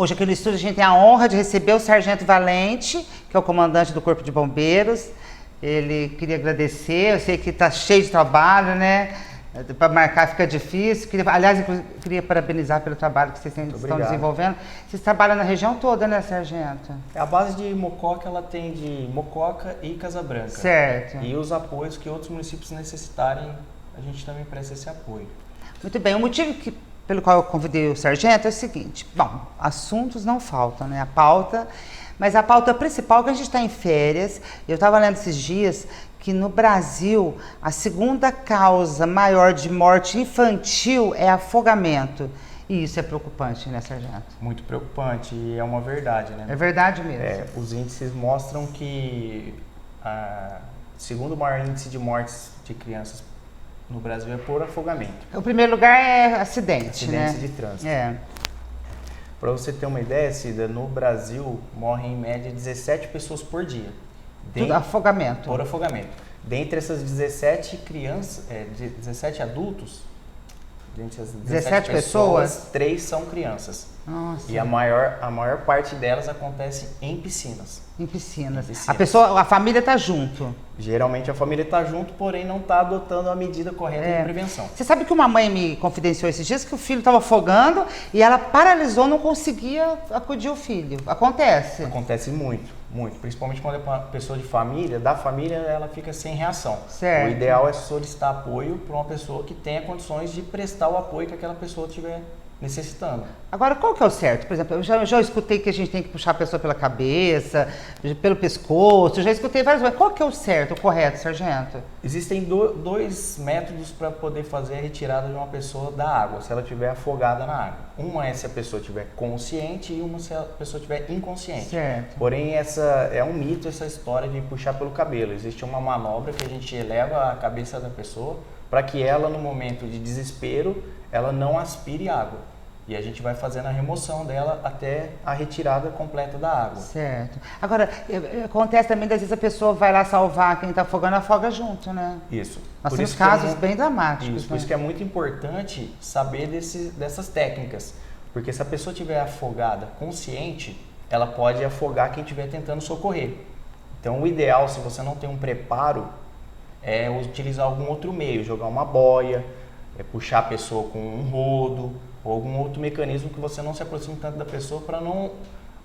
Hoje aqui no estúdio a gente tem a honra de receber o Sargento Valente, que é o comandante do Corpo de Bombeiros. Ele queria agradecer, eu sei que está cheio de trabalho, né? Para marcar fica difícil. Aliás, eu queria parabenizar pelo trabalho que vocês estão desenvolvendo. Vocês trabalham na região toda, né, Sargento? A base de Mococa, ela tem de Mococa e Casabranca. Certo. E os apoios que outros municípios necessitarem, a gente também presta esse apoio. Muito bem. O motivo pelo qual eu convidei o Sargento é o seguinte. Bom, assuntos não faltam, né? A pauta... Mas a pauta principal é que a gente está em férias. Eu estava lendo esses dias que no Brasil a segunda causa maior de morte infantil é afogamento. E isso é preocupante, né, Sargento? Muito preocupante e é uma verdade, né? É verdade mesmo. Os índices mostram que o segundo maior índice de mortes de crianças no Brasil é por afogamento. O primeiro lugar é acidente, né? Acidentes de trânsito. Para você ter uma ideia, Cida, no Brasil morrem em média 17 pessoas por dia. Afogamento. Por afogamento. Dentre essas 17 crianças, 17 adultos, dentre essas 17 pessoas, 3 são crianças. Nossa. E a maior parte delas acontece em piscinas. Em piscinas. A família está junto. Geralmente a família está junto, porém não está adotando a medida correta de prevenção. Você sabe que uma mãe me confidenciou esses dias que o filho estava afogando e ela paralisou, não conseguia acudir o filho. Acontece? Acontece muito, muito. Principalmente quando é uma pessoa de família, ela fica sem reação. Certo. O ideal é solicitar apoio para uma pessoa que tenha condições de prestar o apoio que aquela pessoa tiver necessitando. Agora, qual que é o certo? Por exemplo, eu já escutei que a gente tem que puxar a pessoa pela cabeça, pelo pescoço, eu já escutei várias vezes. Qual que é o certo, o correto, Sargento? Existem dois métodos para poder fazer a retirada de uma pessoa da água, se ela estiver afogada na água. Uma é se a pessoa estiver consciente e uma se a pessoa estiver inconsciente. Certo. Porém, essa é um mito, essa história de puxar pelo cabelo. Existe uma manobra que a gente eleva a cabeça da pessoa para que ela, no momento de desespero, ela não aspire água. E a gente vai fazendo a remoção dela até a retirada completa da água. Certo. Agora, acontece também, às vezes a pessoa vai lá salvar quem está afogando, afoga junto, né? Isso. Nós temos casos bem dramáticos. Isso, por isso que é muito importante saber dessas técnicas. Porque se a pessoa estiver afogada consciente, ela pode afogar quem estiver tentando socorrer. Então, o ideal, se você não tem um preparo, é utilizar algum outro meio, jogar uma boia, puxar a pessoa com um rodo, ou algum outro mecanismo que você não se aproxime tanto da pessoa para não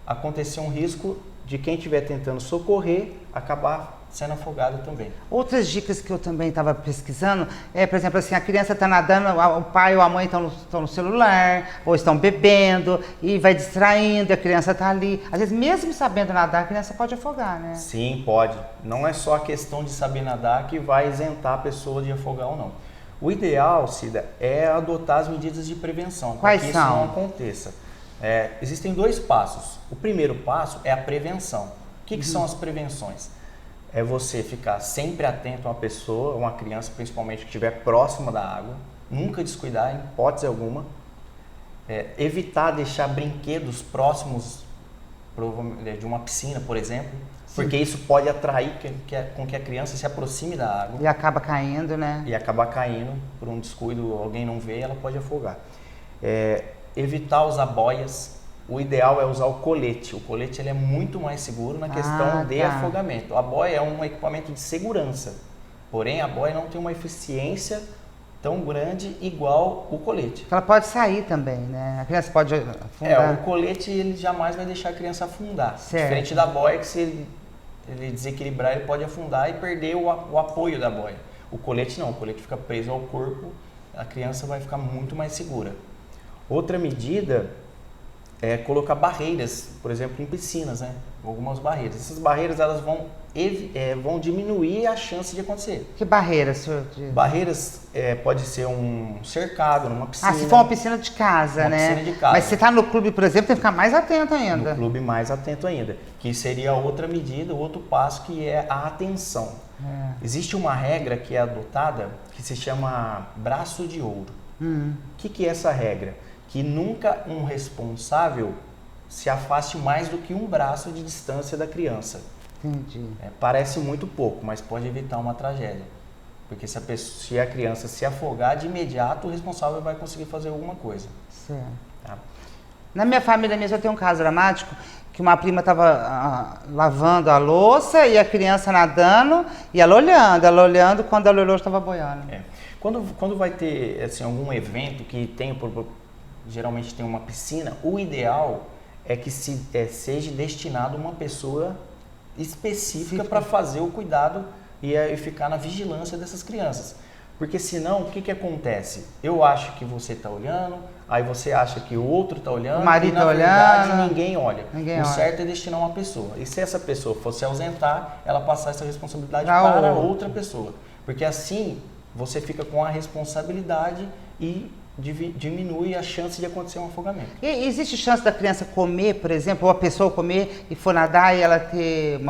acontecer um risco de quem estiver tentando socorrer acabar sendo afogado também. Outras dicas que eu também estava pesquisando por exemplo, assim, a criança está nadando, o pai ou a mãe estão no celular, ou estão bebendo, e vai distraindo, a criança está ali. Às vezes, mesmo sabendo nadar, a criança pode afogar, né? Sim, pode. Não é só a questão de saber nadar que vai isentar a pessoa de afogar ou não. O ideal, Cida, é adotar as medidas de prevenção para que isso não aconteça. Existem 2 passos. O primeiro passo é a prevenção. O que são as prevenções? É você ficar sempre atento a uma pessoa, uma criança principalmente que estiver próxima da água, nunca descuidar, em hipótese alguma. Evitar deixar brinquedos próximos de uma piscina, por exemplo. Porque isso pode atrair com que a criança se aproxime da água. E acaba caindo, né? E acaba caindo por um descuido, alguém não vê, ela pode afogar. Evitar usar boias. O ideal é usar o colete. O colete ele é muito mais seguro na questão de afogamento. A boia é um equipamento de segurança. Porém, a boia não tem uma eficiência tão grande igual o colete. Ela pode sair também, né? A criança pode afundar. O colete ele jamais vai deixar a criança afundar. Certo. Diferente da boia, que se ele desequilibrar, ele pode afundar e perder o apoio da boia. O colete não, o colete fica preso ao corpo, a criança vai ficar muito mais segura. Outra medida é colocar barreiras, por exemplo, em piscinas, né? Algumas barreiras. Essas barreiras elas vão diminuir a chance de acontecer. Que barreiras, senhor? Barreiras pode ser um cercado numa piscina. Se for uma piscina de casa, né? Piscina de casa. Mas se está no clube, por exemplo, tem que ficar mais atento ainda. No clube mais atento ainda. Que seria outra medida, outro passo, que é a atenção. Existe uma regra que é adotada que se chama braço de ouro. O que é essa regra? Que nunca um responsável se afaste mais do que um braço de distância da criança. Entendi. Parece muito pouco, mas pode evitar uma tragédia. Porque se a criança se afogar, de imediato o responsável vai conseguir fazer alguma coisa. Certo. Tá? Na minha família mesmo eu tenho um caso dramático, que uma prima estava lavando a louça e a criança nadando, e ela olhando, quando ela olhou, estava boiando. Quando vai ter assim, algum evento que tem, geralmente tem uma piscina, o ideal é que seja destinado uma pessoa específica para fazer o cuidado e ficar na vigilância dessas crianças. Porque senão, o que acontece? Eu acho que você está olhando, aí você acha que o outro está olhando, o marido e na verdade ninguém olha. O certo é destinar uma pessoa. E se essa pessoa fosse ausentar, ela passar essa responsabilidade para outra pessoa. Porque assim, você fica com a responsabilidade e diminui a chance de acontecer um afogamento. E existe chance da criança comer, por exemplo, ou a pessoa comer e for nadar e ela ter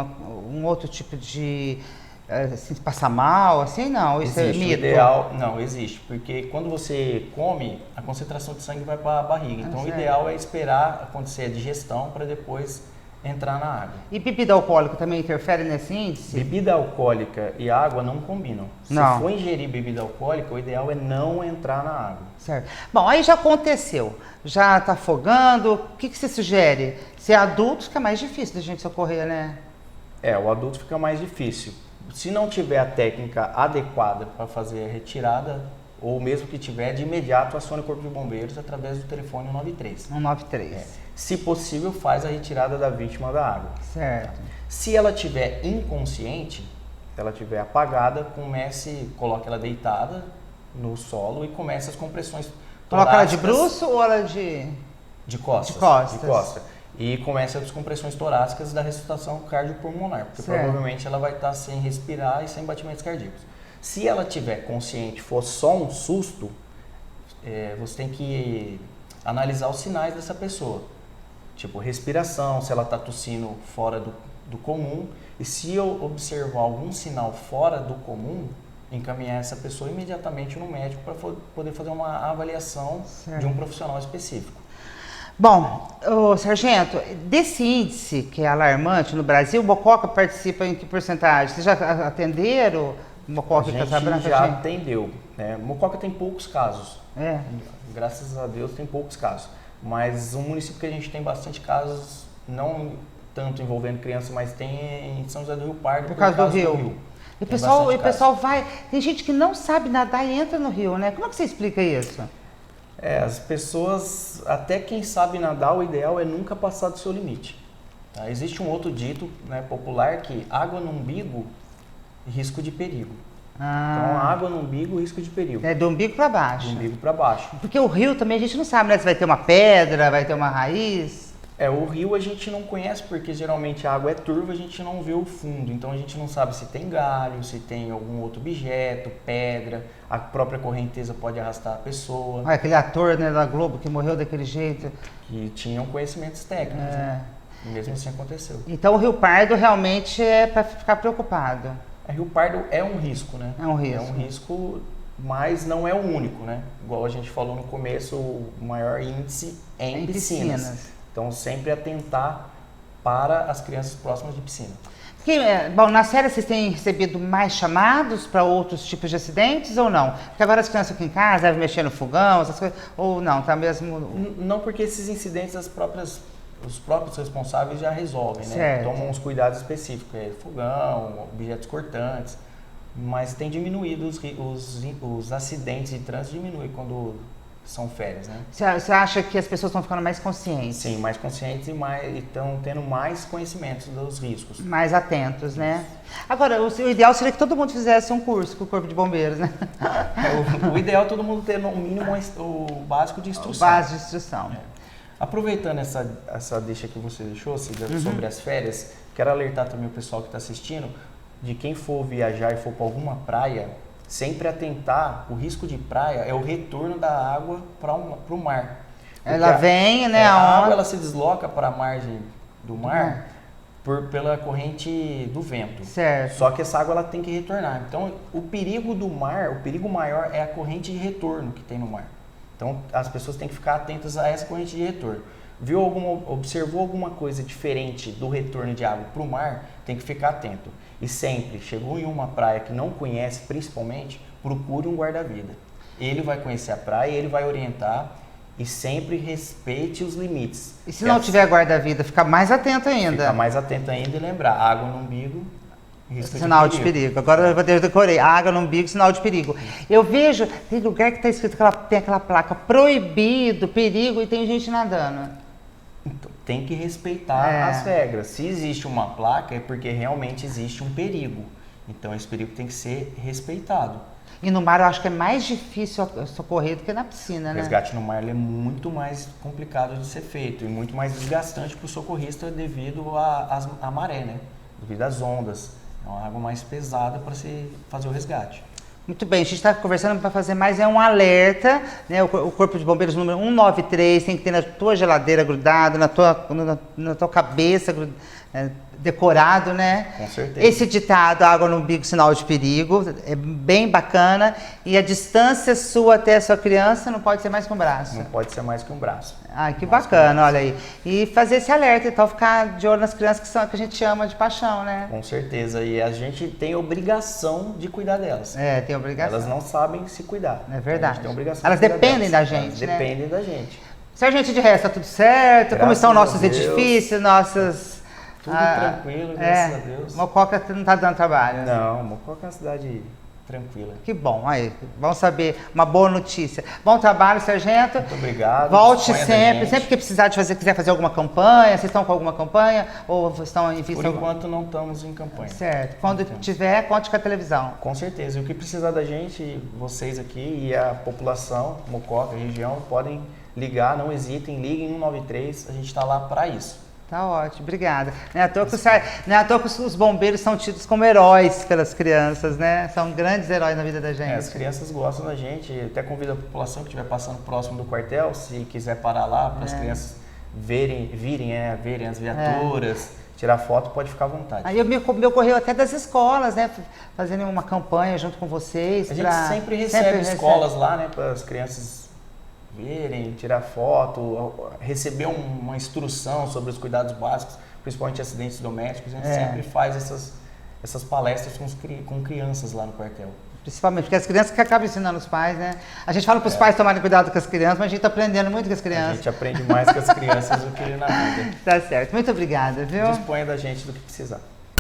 um outro tipo de... Assim, passar mal, assim, não, isso existe, é mito. Ideal, não, existe, porque quando você come, a concentração de sangue vai para a barriga, então o ideal é esperar acontecer a digestão para depois entrar na água. E bebida alcoólica também interfere nesse índice? Bebida alcoólica e água não combinam. Se for ingerir bebida alcoólica, o ideal é não entrar na água. Certo. Bom, aí já aconteceu, já está afogando, o que você sugere? Se é adulto, fica mais difícil da gente socorrer, né? O adulto fica mais difícil. Se não tiver a técnica adequada para fazer a retirada, ou mesmo que tiver, de imediato acione o Corpo de Bombeiros através do telefone 193. 193. Se possível, faz a retirada da vítima da água. Certo. Se ela estiver inconsciente, se ela estiver apagada, coloque ela deitada no solo e comece as compressões torácicas. Coloca ela de bruço ou ela de... De costas. De costas. De costa. E começa as descompressões torácicas da ressuscitação cardiopulmonar, porque provavelmente ela vai estar sem respirar e sem batimentos cardíacos. Se ela estiver consciente, for só um susto, você tem que analisar os sinais dessa pessoa. Tipo, respiração, se ela está tossindo fora do comum. E se eu observar algum sinal fora do comum, encaminhar essa pessoa imediatamente no médico para poder fazer uma avaliação de um profissional específico. Bom, sargento, desse índice que é alarmante no Brasil, o Mococa participa em que porcentagem? Vocês já atenderam o Mococa e Casa Branca? Já atendeu. Mococa tem poucos casos. Graças a Deus tem poucos casos. Mas um município que a gente tem bastante casos, não tanto envolvendo crianças, mas tem em São José do Rio Pardo. Por causa do Rio. E o pessoal vai... Tem gente que não sabe nadar e entra no rio, né? Como é que você explica isso? As pessoas, até quem sabe nadar, o ideal é nunca passar do seu limite. Tá? Existe um outro dito popular que água no umbigo, risco de perigo. Então, água no umbigo, risco de perigo. É do umbigo para baixo. Do umbigo para baixo. Porque o rio também a gente não sabe, né? Se vai ter uma pedra, vai ter uma raiz. O rio a gente não conhece porque geralmente a água é turva, a gente não vê o fundo. Então a gente não sabe se tem galho, se tem algum outro objeto, pedra, a própria correnteza pode arrastar a pessoa. Aquele ator, né, da Globo que morreu daquele jeito. Que tinham conhecimentos técnicos, né? E mesmo assim aconteceu. Então o Rio Pardo realmente é para ficar preocupado. Rio Pardo é um risco, né? É um risco. É um risco, mas não é o único, né? Igual a gente falou no começo, o maior índice é em piscinas. Então, sempre atentar para as crianças próximas de piscina. Bom, na série vocês têm recebido mais chamados para outros tipos de acidentes ou não? Porque agora as crianças aqui em casa devem mexer no fogão, essas coisas, ou não, tá mesmo... Não, porque esses incidentes os próprios responsáveis já resolvem, né? Certo. Tomam uns cuidados específicos, fogão, objetos cortantes, mas tem diminuído os acidentes de trânsito, diminui quando são férias, né? Você acha que as pessoas estão ficando mais conscientes? Sim, mais conscientes e estão tendo mais conhecimentos dos riscos. Mais atentos, né? Agora, o ideal seria que todo mundo fizesse um curso com o Corpo de Bombeiros, né? O ideal é todo mundo ter no mínimo o básico de instrução. O básico de instrução. Aproveitando essa deixa que você deixou, Cida, sobre as férias, quero alertar também o pessoal que está assistindo, de quem for viajar e for para alguma praia, sempre atentar, o risco de praia é o retorno da água para o mar. Ela vem, né? A água ela se desloca para a margem do mar pela corrente do vento. Certo. Só que essa água ela tem que retornar. Então, o perigo do mar, o perigo maior é a corrente de retorno que tem no mar. Então, as pessoas têm que ficar atentas a essa corrente de retorno. Observou alguma coisa diferente do retorno de água para o mar, tem que ficar atento. E sempre, chegou em uma praia que não conhece, principalmente, procure um guarda-vida. Ele vai conhecer a praia, ele vai orientar e sempre respeite os limites. E se não tiver guarda-vida, fica mais atento ainda. Fica mais atento ainda e lembrar, água no umbigo, sinal de perigo. Agora eu decorei, água no umbigo, sinal de perigo. Eu vejo, tem lugar que está escrito, tem aquela placa, proibido, perigo, e tem gente nadando. Então, tem que respeitar as regras. Se existe uma placa, é porque realmente existe um perigo. Então, esse perigo tem que ser respeitado. E no mar eu acho que é mais difícil socorrer do que na piscina, né? O resgate no mar é muito mais complicado de ser feito e muito mais desgastante para o socorrista devido à maré, né? Devido às ondas. É uma água mais pesada para se fazer o resgate. Muito bem, a gente está conversando para fazer mais um alerta, né? O Corpo de Bombeiros número 193 tem que ter na tua geladeira grudado, na tua cabeça decorado, né? Com certeza. Esse ditado, água no umbigo, sinal de perigo, é bem bacana. E a distância sua até a sua criança não pode ser mais que um braço. Não pode ser mais que um braço. Ah, que bacana, olha aí. E fazer esse alerta, então, ficar de olho nas crianças que a gente ama de paixão, né? Com certeza. E a gente tem obrigação de cuidar delas. É, tem obrigação. Elas não sabem se cuidar. É verdade. A gente tem obrigação Elas de cuidar dependem delas. da gente, Elas dependem da gente. Sargento, de resto, tá tudo certo? Graças Como estão a nossos Deus. edifícios, nossas... Tudo tranquilo, graças a Deus. Mococa não tá dando trabalho. Não, Mococa é uma cidade tranquila. Que bom, aí, vamos saber, uma boa notícia. Bom trabalho, sargento. Muito obrigado. Volte sempre que precisar quiser fazer alguma campanha, vocês estão com alguma campanha ou estão em vista? Por enquanto não estamos em campanha. Certo, quando tiver, conte com a televisão. Com certeza, e o que precisar da gente, vocês aqui e a população, Mococa, região, podem ligar, não hesitem, liguem 193, a gente está lá para isso. Tá ótimo, obrigada. Não é à toa que os bombeiros são tidos como heróis pelas crianças, né? São grandes heróis na vida da gente. As crianças gostam da gente, até convido a população que estiver passando próximo do quartel, se quiser parar lá, para as crianças virem as viaturas, tirar foto, pode ficar à vontade. Aí me ocorreu até das escolas, né? Fazendo uma campanha junto com vocês. A gente sempre recebe escolas lá, né? Para as crianças verem, tirar foto, receber uma instrução sobre os cuidados básicos, principalmente acidentes domésticos. A gente sempre faz essas palestras com crianças lá no quartel. Principalmente, porque as crianças que acabam ensinando os pais, né? A gente fala para os pais tomarem cuidado com as crianças, mas a gente está aprendendo muito com as crianças. A gente aprende mais com as crianças do que na vida. Tá certo. Muito obrigada, viu? Disponha da gente do que precisar.